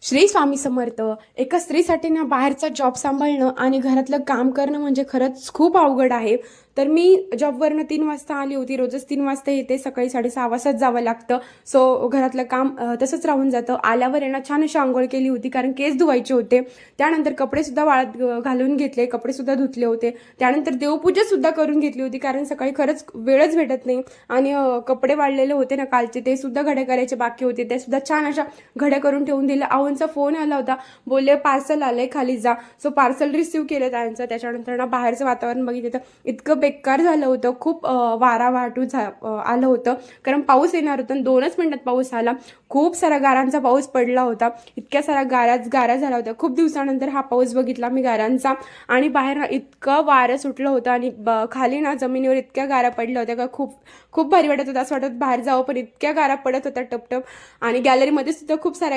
श्री स्वामी समर्थ. एका स्त्रीसाठी ना बाहेरचा जॉब सांभाळणं आणि घरातलं काम करणं म्हणजे खरंच खूप अवघड आहे. तर मी जॉबवरनं 3 वाजता आली होती. रोजच 3 वाजता येते. सकाळी 6:30 वाजताच जावं लागतं. सो घरातलं काम तसंच राहून जातं. आल्यावर आहे ना छान अशी अंघोळ केली होती, कारण केस धुवायचे होते. त्यानंतर कपडेसुद्धा वाळत घालून घेतले, कपडेसुद्धा धुतले होते. त्यानंतर देवपूजासुद्धा करून घेतली होती, कारण सकाळी खरंच वेळच भेटत नाही. आणि कपडे वाळलेले होते ना कालचे, ते सुद्धा घड्या करायचे बाकी होते. ते सुद्धा छान अशा घड्या करून ठेवून दिल्या. आऊंचा फोन आला होता, बोलले पार्सल आलंय, खाली जा. सो पार्सल रिसीव्ह केलं त्यांचं. त्याच्यानंतर ना बाहेरचं वातावरण बघितलं तर इतकं बेकार झालं होतं. खूप वारा वाटू आलं होतं, कारण पाऊस येणार होता आणि 2च मिनिटात पाऊस आला. खूप सारा गारांचा पाऊस पडला होता. इतक्या साऱ्या गारा झाल्या होत्या. खूप दिवसानंतर हा पाऊस बघितला मी गारांचा. आणि बाहेर इतकं वारं सुटलं होतं आणि खाली ना जमिनीवर इतक्या गारा पडल्या होत्या का खूप खूप भारी वाटत होतं. असं वाटत बाहेर जावं, पण इतक्या गारा पडत होत्या टपटप. आणि गॅलरीमध्ये सुद्धा खूप साऱ्या